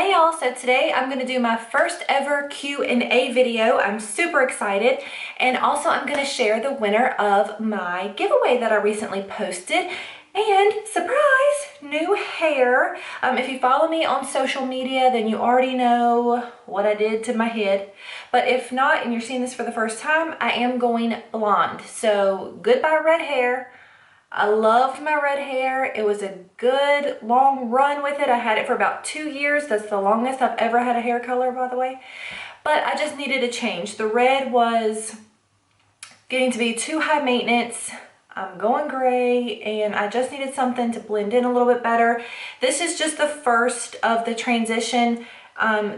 Hey y'all, so today I'm going to do my first ever Q&A video. I'm super excited, and also I'm going to share the winner of my giveaway that I recently posted. And surprise, new hair. If you follow me on social media, then you already know what I did to my head. But if not, and you're seeing this for the first time, I am going blonde. So goodbye red hair. I loved my red hair. It was a good long run with it. I had it for about 2 years. That's the longest I've ever had a hair color, by the way. But I just needed a change. The red was getting to be too high maintenance. I'm going gray, and I just needed something to blend in a little bit better. This is just the first of the transition.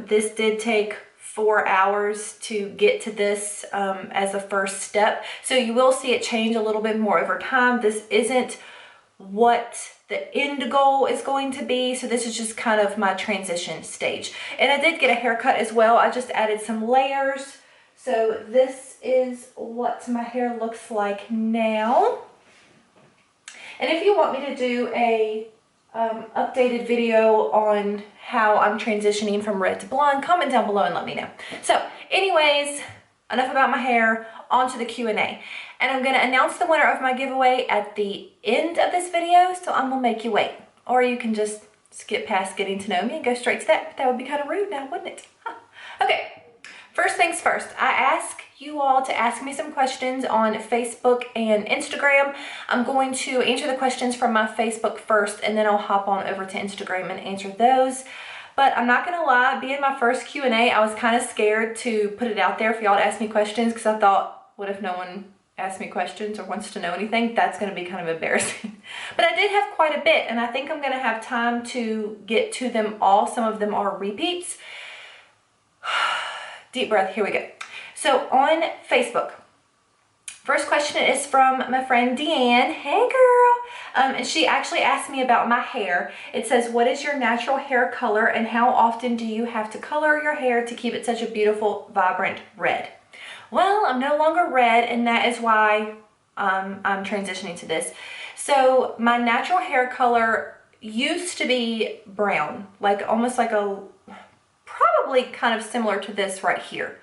This did take 4 hours to get to this as a first step. So you will see it change a little bit more over time. This isn't what the end goal is going to be. So this is just kind of my transition stage. And I did get a haircut as well. I just added some layers. So this is what my hair looks like now. And if you want me to do a updated video on how I'm transitioning from red to blonde, comment down below and let me know. So anyways, enough about my hair, on to the Q&A. And I'm going to announce the winner of my giveaway at the end of this video, so I'm going to make you wait. Or you can just skip past getting to know me and go straight to that. That would be kind of rude now, wouldn't it? Okay, first things first, I ask you all to ask me some questions on Facebook and Instagram. I'm going to answer the questions from my Facebook first, and then I'll hop on over to Instagram and answer those. But I'm not gonna lie, being my first Q&A, I was kind of scared to put it out there for y'all to ask me questions, because I thought, what if no one asks me questions or wants to know anything? That's gonna be kind of embarrassing. But I did have quite a bit, and I think I'm gonna have time to get to them all. Some of them are repeats. Deep breath, here we go. So on Facebook, first question is from my friend Deanne. Hey girl. And she actually asked me about my hair. It says, what is your natural hair color and how often do you have to color your hair to keep it such a beautiful, vibrant red? Well, I'm no longer red, and that is why I'm transitioning to this. So my natural hair color used to be brown, like almost like probably kind of similar to this right here.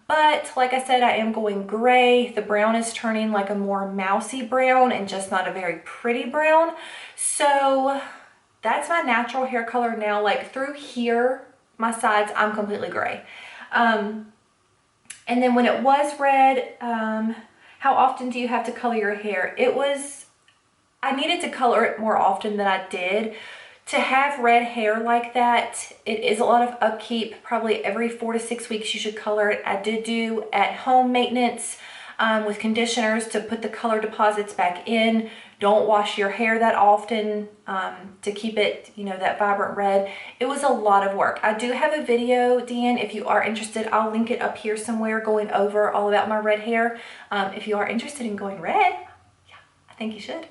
But like I said, I am going gray. The brown is turning like a more mousy brown and just not a very pretty brown. So that's my natural hair color now. Like through here, my sides, I'm completely gray. And then when it was red, how often do you have to color your hair? I needed to color it more often than I did. To have red hair like that, it is a lot of upkeep. Probably every 4 to 6 weeks you should color it. I did do at-home maintenance with conditioners to put the color deposits back in. Don't wash your hair that often to keep it, you know, that vibrant red. It was a lot of work. I do have a video, Deanne, if you are interested. I'll link it up here somewhere going over all about my red hair. If you are interested in going red, yeah, I think you should.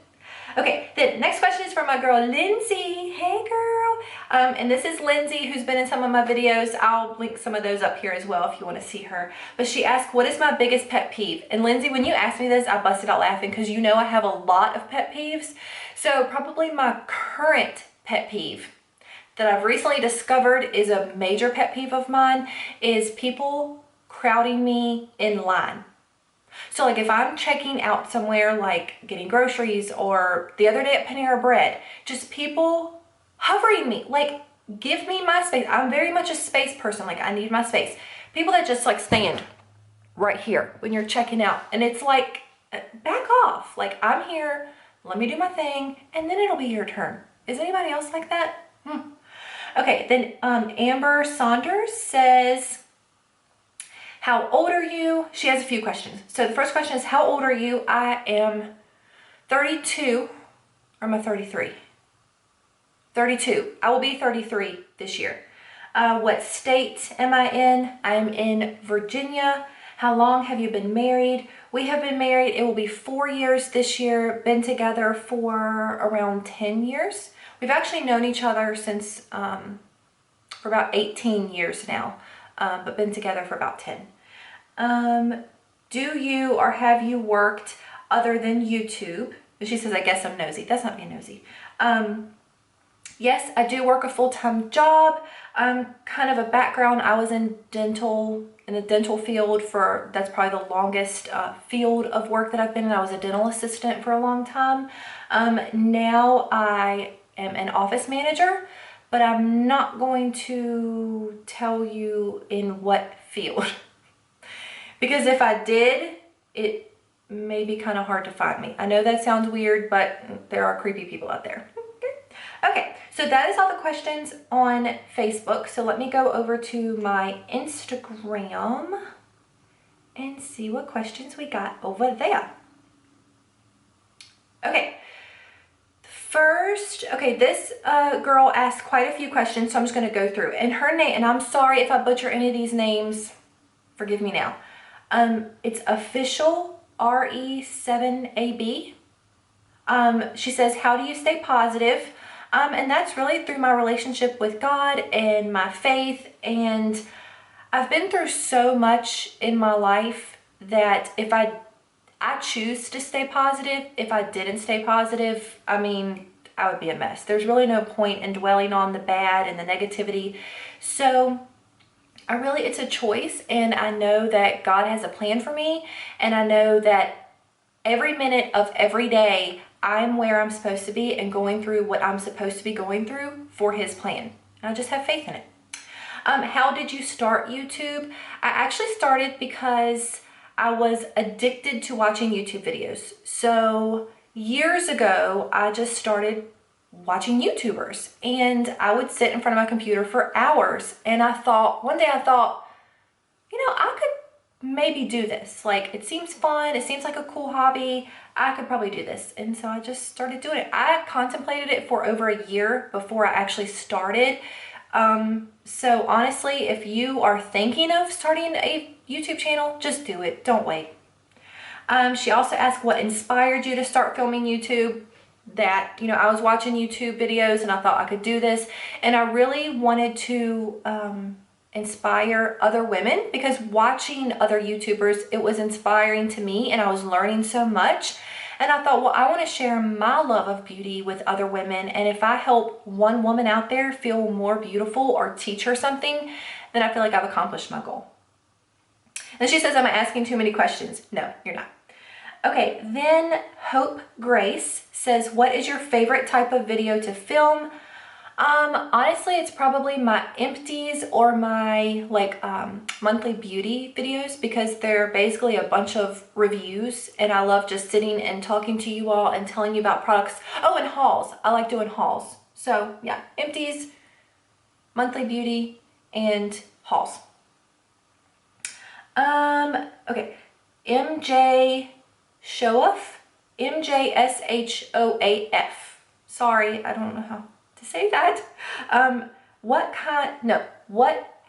Okay, the next question is from my girl, Lindsay. Hey, girl. And this is Lindsay, who's been in some of my videos. I'll link some of those up here as well if you want to see her. But she asked, what is my biggest pet peeve? And Lindsay, when you asked me this, I busted out laughing because you know I have a lot of pet peeves. So probably my current pet peeve that I've recently discovered is a major pet peeve of mine is people crowding me in line. So like if I'm checking out somewhere, like getting groceries, or the other day at Panera Bread, just people hovering me, like give me my space. I'm very much a space person. Like I need my space. People that just like stand right here when you're checking out, and it's like, back off. Like I'm here, let me do my thing, and then it'll be your turn. Is anybody else like that? Okay, then Amber Saunders says, how old are you? She has a few questions. So the first question is, how old are you? I am 32, or am I 33? 32. I will be 33 this year. What state am I in? I'm in Virginia. How long have you been married? We have been married, it will be 4 years this year. Been together for around 10 years. We've actually known each other since, for about 18 years now, but been together for about 10. Do you or have you worked other than YouTube? She says, I guess I'm nosy. That's not being nosy. Yes, I do work a full-time job. Kind of a background. I was in the dental field for, that's probably the longest field of work that I've been in. I was a dental assistant for a long time. Now I am an office manager, but I'm not going to tell you in what field. Because if I did, it may be kind of hard to find me. I know that sounds weird, but there are creepy people out there. Okay, so that is all the questions on Facebook. So let me go over to my Instagram and see what questions we got over there. Okay, first, okay, this girl asked quite a few questions, so I'm just going to go through. And her name, and I'm sorry if I butcher any of these names, forgive me now. It's official RE7AB. She says, how do you stay positive? And that's really through my relationship with God and my faith. And I've been through so much in my life that if I choose to stay positive. If I didn't stay positive, I mean, I would be a mess. There's really no point in dwelling on the bad and the negativity. So it's a choice, and I know that God has a plan for me, and I know that every minute of every day I'm where I'm supposed to be and going through what I'm supposed to be going through for His plan. And I just have faith in it. How did you start YouTube? I actually started because I was addicted to watching YouTube videos. So years ago, I just started watching YouTubers, and I would sit in front of my computer for hours. And one day I thought, I could maybe do this. Like, it seems fun. It seems like a cool hobby. I could probably do this. And so I just started doing it. I contemplated it for over a year before I actually started. So honestly, if you are thinking of starting a YouTube channel, just do it. Don't wait. She also asked what inspired you to start filming YouTube. That, I was watching YouTube videos and I thought I could do this. And I really wanted to inspire other women, because watching other YouTubers, it was inspiring to me and I was learning so much. And I thought, well, I want to share my love of beauty with other women. And if I help one woman out there feel more beautiful or teach her something, then I feel like I've accomplished my goal. And she says, am I asking too many questions? No, you're not. Okay, then Hope Grace says, what is your favorite type of video to film? Honestly, it's probably my empties or my monthly beauty videos, because they're basically a bunch of reviews, and I love just sitting and talking to you all and telling you about products. Oh, and hauls. I like doing hauls. So yeah, empties, monthly beauty, and hauls. Okay, MJ Shoaf, MJSHOAF. Sorry, I don't know how to say that. What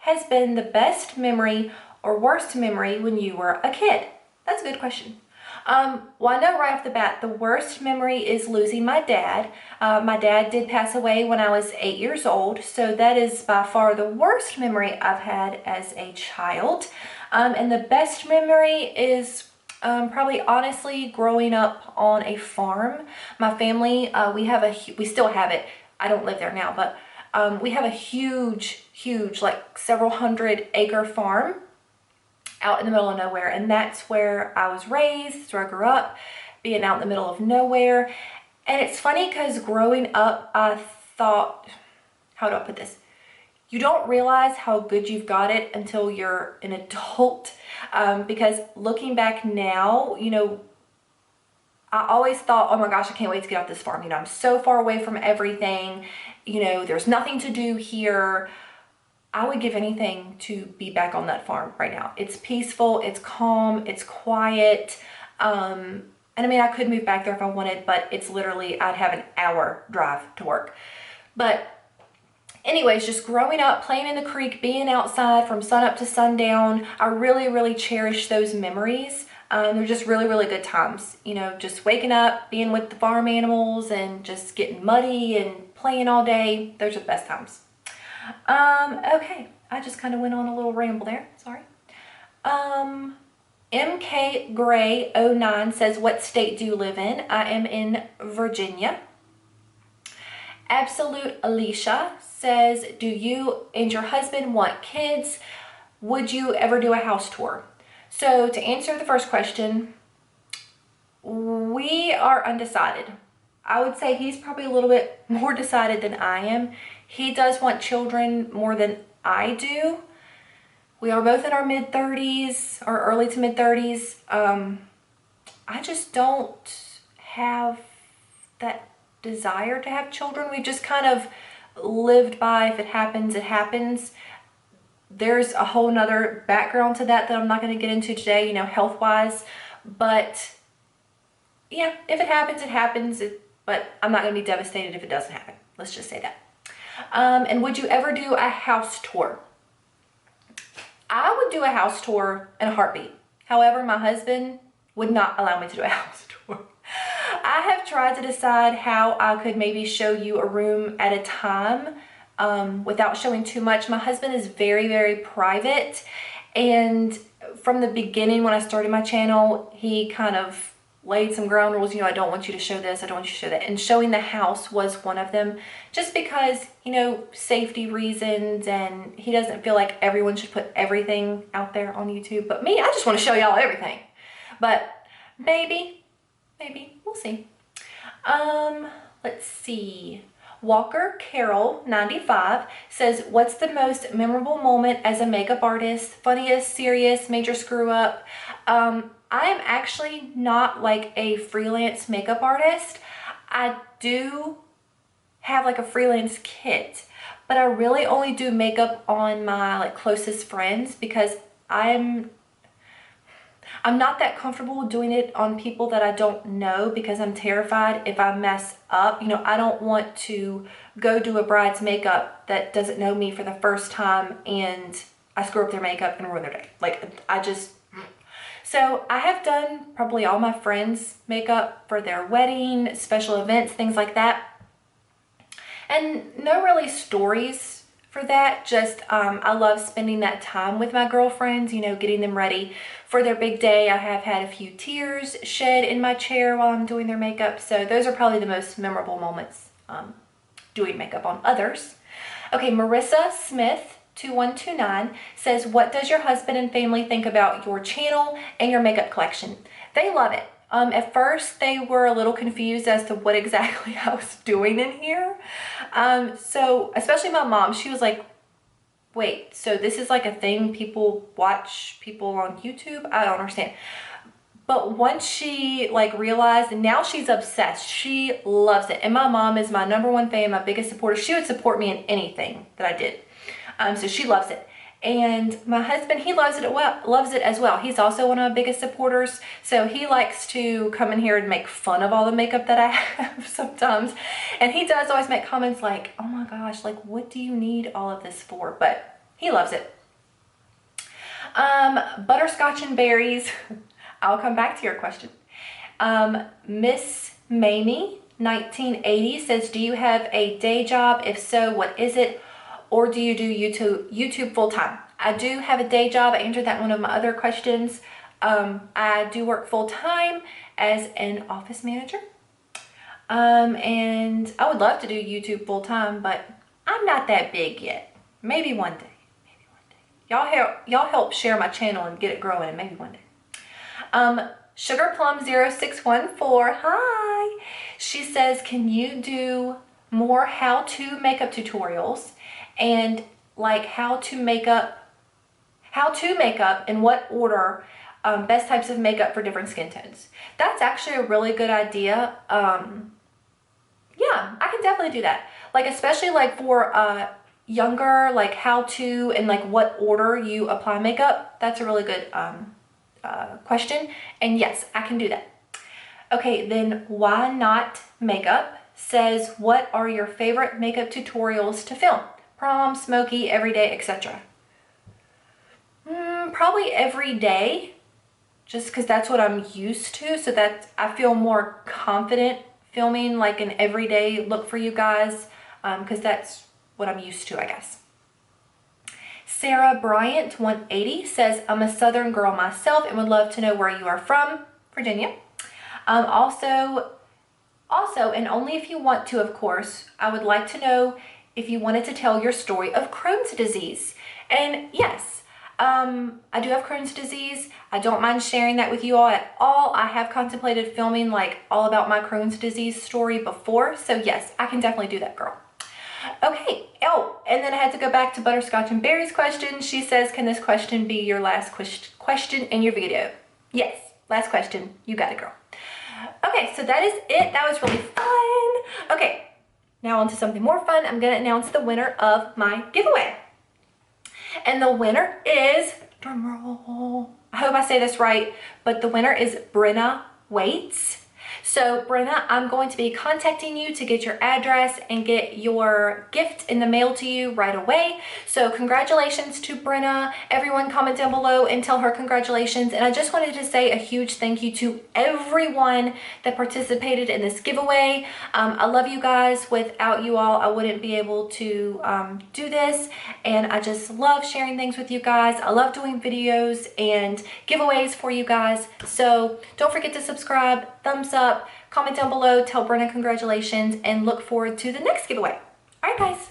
has been the best memory or worst memory when you were a kid? That's a good question. Well, I know right off the bat, the worst memory is losing my dad. My dad did pass away when I was 8 years old, so that is by far the worst memory I've had as a child. And the best memory is probably honestly growing up on a farm. My family, we still have it. I don't live there now, but we have a huge, like several 100-acre farm out in the middle of nowhere. And that's where I was raised, that's where I grew up, being out in the middle of nowhere. And it's funny because growing up, I thought, how do I put this? You don't realize how good you've got it until you're an adult. Because looking back now, I always thought, oh my gosh, I can't wait to get off this farm. I'm so far away from everything. There's nothing to do here. I would give anything to be back on that farm right now. It's peaceful, it's calm, it's quiet. And I mean, I could move back there if I wanted, but it's literally, I'd have an hour drive to work. But anyways, just growing up, playing in the creek, being outside from sun up to sundown, I really cherish those memories. They're just really good times. Just waking up, being with the farm animals, and just getting muddy and playing all day. Those are the best times. Okay, I just kind of went on a little ramble there. Sorry. MK Gray 09 says, what state do you live in? I am in Virginia. Absolute Alicia says, do you and your husband want kids? Would you ever do a house tour? So to answer the first question, we are undecided. I would say he's probably a little bit more decided than I am. He does want children more than I do. We are both in our mid-30s or early to mid-30s. I just don't have that desire to have children. We've just kind of lived by, if it happens, it happens. There's a whole nother background to that I'm not going to get into today, you know, health-wise. But yeah, if it happens, it happens. But I'm not going to be devastated if it doesn't happen. Let's just say that. And would you ever do a house tour? I would do a house tour in a heartbeat. However, my husband would not allow me to do a house tour. I have tried to decide how I could maybe show you a room at a time without showing too much. My husband is very, very private. And from the beginning, when I started my channel, he kind of laid some ground rules. You know, I don't want you to show this, I don't want you to show that. And showing the house was one of them, just because, you know, safety reasons, and he doesn't feel like everyone should put everything out there on YouTube. But me, I just want to show y'all everything. But maybe, we'll see. Let's see. Walker Carroll 95 says, what's the most memorable moment as a makeup artist? Funniest, serious, major screw up? I am actually not like a freelance makeup artist. I do have like a freelance kit, but I really only do makeup on my like closest friends, because I'm not that comfortable doing it on people that I don't know, because I'm terrified if I mess up. You know, I don't want to go do a bride's makeup that doesn't know me for the first time and I screw up their makeup and ruin their day. Like, so I have done probably all my friends' makeup for their wedding, special events, things like that. And no really stories for that, just I love spending that time with my girlfriends, you know, getting them ready for their big day. I have had a few tears shed in my chair while I'm doing their makeup, so those are probably the most memorable moments doing makeup on others. Okay, Marissa Smith 2129 says, what does your husband and family think about your channel and your makeup collection? They love it. At first, they were a little confused as to what exactly I was doing in here. So especially my mom, she was like, wait, so this is like a thing people watch people on YouTube? I don't understand. But once she like realized, and now she's obsessed. She loves it. And my mom is my #1 fan, my biggest supporter. She would support me in anything that I did. So she loves it. And my husband, he loves it as well. He's also one of my biggest supporters. So he likes to come in here and make fun of all the makeup that I have sometimes. And he does always make comments like, oh my gosh, like what do you need all of this for? But he loves it. Butterscotch and berries. I'll come back to your question. Miss Mamie 1980 says, do you have a day job? If so, what is it? Or do you do YouTube full-time? I do have a day job. I answered that in one of my other questions. I do work full-time as an office manager. And I would love to do YouTube full-time, but I'm not that big yet. Maybe one day. Maybe one day. Y'all help share my channel and get it growing, and maybe one day. Sugarplum0614, hi. She says, can you do more how-to makeup tutorials? And like how to make up, in what order, best types of makeup for different skin tones. That's actually a really good idea. Yeah, I can definitely do that. Like, especially like for younger, like how to and like what order you apply makeup. That's a really good question. And yes, I can do that. Okay, then Why Not Makeup says, what are your favorite makeup tutorials to film? Prom, smoky, everyday, etc. Probably every day, just because that's what I'm used to, so that I feel more confident filming like an everyday look for you guys, because that's what I'm used to, I guess. Sarah Bryant 180 says, I'm a Southern girl myself and would love to know where you are from. Virginia. Also, Also, and only if you want to, of course, I would like to know if you wanted to tell your story of Crohn's disease. And yes, I do have Crohn's disease. I don't mind sharing that with you all at all. I have contemplated filming like all about my Crohn's disease story before. So yes, I can definitely do that, girl. Okay. Oh, and then I had to go back to Butterscotch and Berry's question. She says, can this question be your last question in your video? Yes, last question. You got it, girl. Okay, so that is it. That was really fun. Okay, now on to something more fun. I'm going to announce the winner of my giveaway. And the winner is, drumroll, I hope I say this right, but the winner is Brenna Waits. So Brenna, I'm going to be contacting you to get your address and get your gift in the mail to you right away. So congratulations to Brenna. Everyone comment down below and tell her congratulations. And I just wanted to say a huge thank you to everyone that participated in this giveaway. I love you guys. Without you all, I wouldn't be able to do this. And I just love sharing things with you guys. I love doing videos and giveaways for you guys. So don't forget to subscribe, thumbs up, comment down below, tell Brenna congratulations, and look forward to the next giveaway. All right, guys.